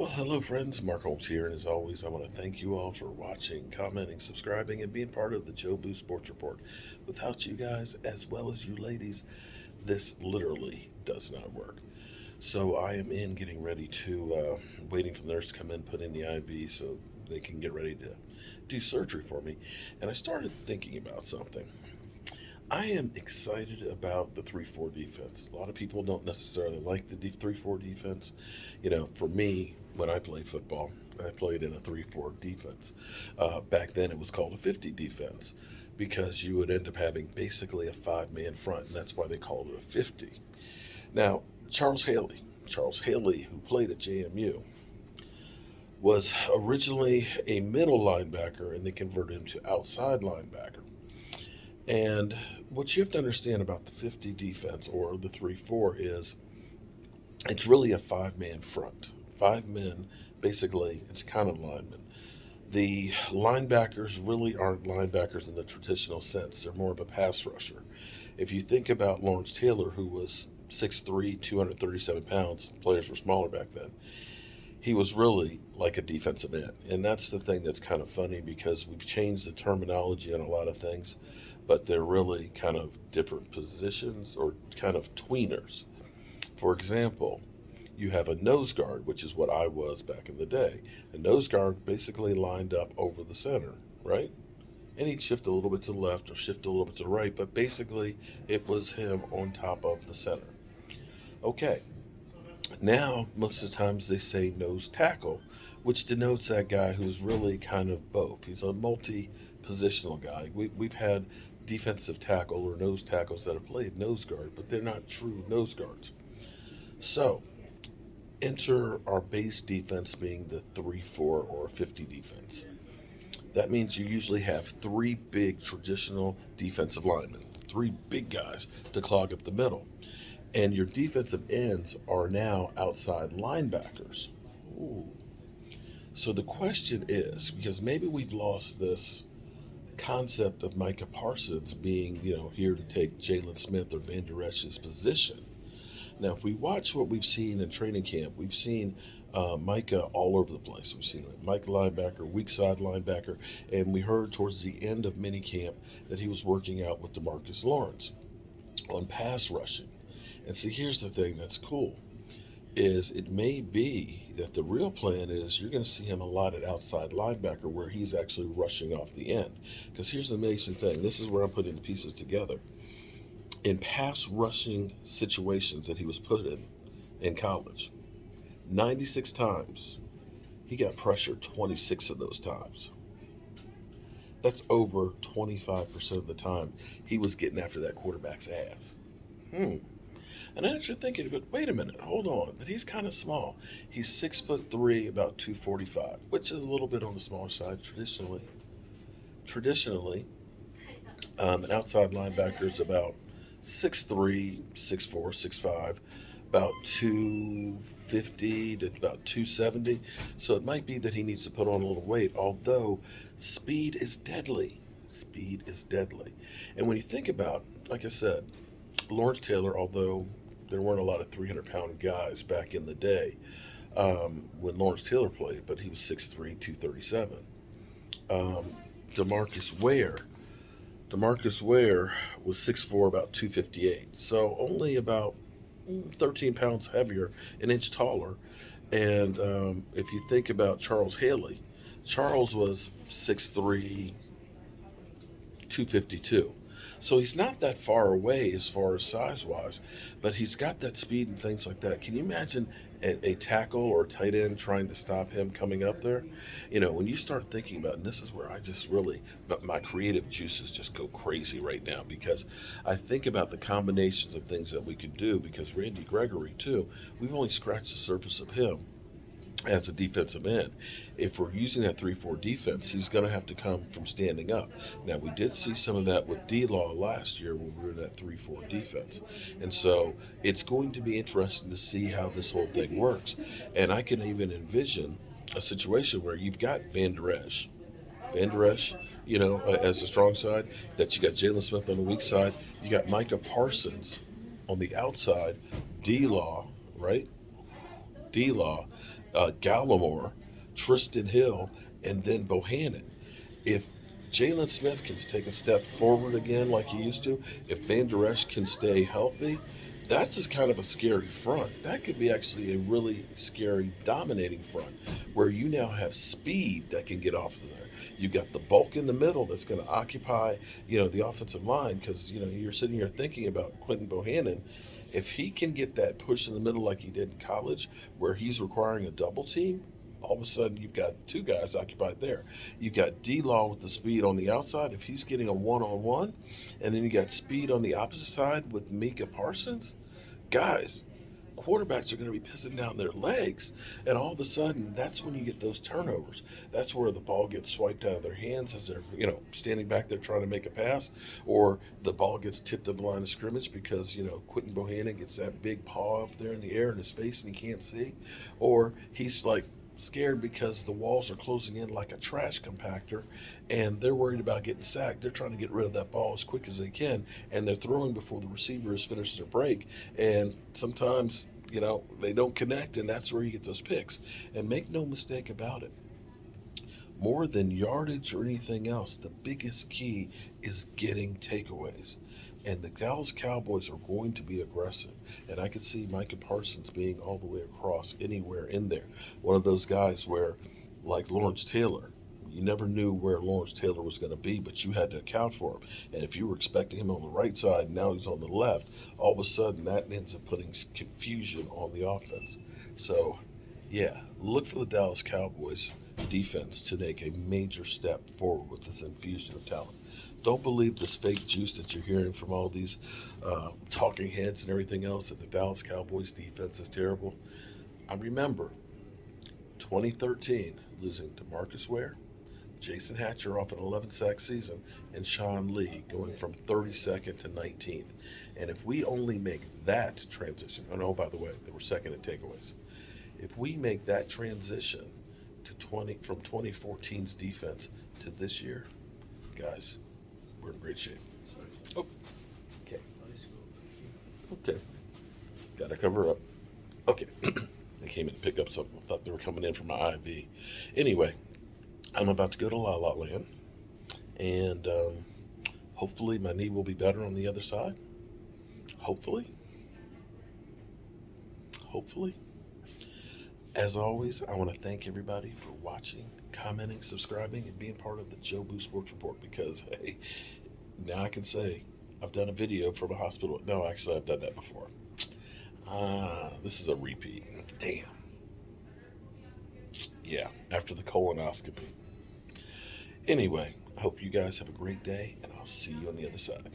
Well, hello, friends. Mark Holmes here, and as always, I want to thank you all for watching, commenting, subscribing, and being part of the Joe Boo Sports Report. Without you guys, as well as you ladies, this literally does not work. So I am in getting ready to, waiting for the nurse to come in, put in the IV so they can get ready to do surgery for me. And I started thinking about something. I am excited about the 3-4 defense. A lot of people don't necessarily like the 3-4 defense. For me, when I played football, I played in a 3-4 defense. Back then, it was called a 50 defense because you would end up having basically a five-man front, and that's why they called it a 50. Now, Charles Haley, who played at JMU, was originally a middle linebacker, and they converted him to outside linebacker. And what you have to understand about the 50 defense or the 3-4 is it's really a five-man front. Five men, basically, it's kind of linemen. The linebackers really aren't linebackers in the traditional sense. They're more of a pass rusher. If you think about Lawrence Taylor, who was 6'3", 237 pounds, players were smaller back then, he was really like a defensive end. And that's the thing that's kind of funny because we've changed the terminology on a lot of things, but they're really kind of different positions or kind of tweeners. For example, you have a nose guard, which is what I was back in the day. A nose guard basically lined up over the center, right? And he'd shift a little bit to the left or shift a little bit to the right, but basically it was him on top of the center. Okay, now most of the times they say nose tackle, which denotes that guy who's really kind of both. He's a multi-positional guy. We've had defensive tackle or nose tackles that have played nose guard, but they're not true nose guards. So enter our base defense being the 3-4 or 50 defense. That means you usually have three big traditional defensive linemen, three big guys to clog up the middle. And your defensive ends are now outside linebackers. Ooh. So the question is, because maybe we've lost this concept of Micha Parsons being, here to take Jalen Smith or Van Der Esch's position. Now, if we watch what we've seen in training camp, we've seen Micah all over the place. We've seen Micah linebacker, weak side linebacker, and we heard towards the end of minicamp that he was working out with DeMarcus Lawrence on pass rushing. And see, here's the thing that's cool, is it may be that the real plan is you're going to see him a lot at outside linebacker where he's actually rushing off the end. Because here's the amazing thing. This is where I'm putting the pieces together. In pass rushing situations that he was put in college, 96 times, he got pressured 26 of those times. That's over 25% of the time he was getting after that quarterback's ass. And then you're thinking, but wait a minute, hold on. But he's kind of small. He's 6'3", about 245, which is a little bit on the smaller side traditionally. An outside linebacker is about 6'3", 6'4", 6'5", about 250 to about 270. So it might be that he needs to put on a little weight, although speed is deadly. Speed is deadly. And when you think about, like I said, Lawrence Taylor, although there weren't a lot of 300-pound guys back in the day when Lawrence Taylor played, but he was 6'3", 237. DeMarcus Ware was 6'4", about 258. So only about 13 pounds heavier, an inch taller. And if you think about Charles Haley, Charles was 6'3", 252. So he's not that far away as far as size-wise, but he's got that speed and things like that. Can you imagine a tackle or a tight end trying to stop him coming up there? When you start thinking about it, and this is where I just really, but my creative juices just go crazy right now because I think about the combinations of things that we could do because Randy Gregory, too, we've only scratched the surface of him as a defensive end. If we're using that 3-4 defense, he's going to have to come from standing up. Now, we did see some of that with D-Law last year when we were in that 3-4 defense. And so it's going to be interesting to see how this whole thing works. And I can even envision a situation where you've got Van Der Esch, as the strong side, that you got Jalen Smith on the weak side, you got Micha Parsons on the outside, D-Law, right? D-Law, Gallimore, Tristan Hill, and then Bohannon. If Jalen Smith can take a step forward again like he used to, if Van Der Esch can stay healthy, that's just kind of a scary front. That could be actually a really scary, dominating front where you now have speed that can get off of there. You've got the bulk in the middle that's going to occupy, the offensive line because, you're sitting here thinking about Quentin Bohannon. If he can get that push in the middle like he did in college where he's requiring a double team, all of a sudden you've got two guys occupied there. You've got D-Law with the speed on the outside if he's getting a one-on-one, and then you got speed on the opposite side with Micha Parsons. Guys, quarterbacks are going to be pissing down their legs, and all of a sudden that's when you get those turnovers. That's where the ball gets swiped out of their hands as they're standing back there trying to make a pass, or the ball gets tipped to the line of scrimmage because Quentin Bohannon gets that big paw up there in the air in his face and he can't see, or he's like scared because the walls are closing in like a trash compactor and they're worried about getting sacked. They're trying to get rid of that ball as quick as they can, and they're throwing before the receiver has finished their break, and sometimes they don't connect, and that's where you get those picks. And make no mistake about it, more than yardage or anything else, the biggest key is getting takeaways. And the Dallas Cowboys are going to be aggressive. And I could see Micha Parsons being all the way across anywhere in there. One of those guys where, like Lawrence Taylor, you never knew where Lawrence Taylor was going to be, but you had to account for him. And if you were expecting him on the right side, now he's on the left, all of a sudden that ends up putting confusion on the offense. So, yeah, look for the Dallas Cowboys defense to take a major step forward with this infusion of talent. Don't believe this fake juice that you're hearing from all these talking heads and everything else that the Dallas Cowboys defense is terrible. I remember 2013 losing to Marcus Ware, Jason Hatcher off an 11-sack season, and Sean Lee going from 32nd to 19th. And if we only make that transition, oh, by the way, they were second in takeaways. If we make that transition to from 2014's defense to this year, guys, we're in great shape. Oh, okay. Okay. Got to cover up. Okay. They came in to pick up something. I thought they were coming in for my IV. Anyway, I'm about to go to La La Land, and hopefully my knee will be better on the other side. Hopefully. As always, I want to thank everybody for watching, commenting, subscribing, and being part of the Joe Boo Sports Report because, hey, now I can say I've done a video from a hospital. No, actually, I've done that before. This is a repeat. Damn. Yeah, after the colonoscopy. Anyway, I hope you guys have a great day, and I'll see you on the other side.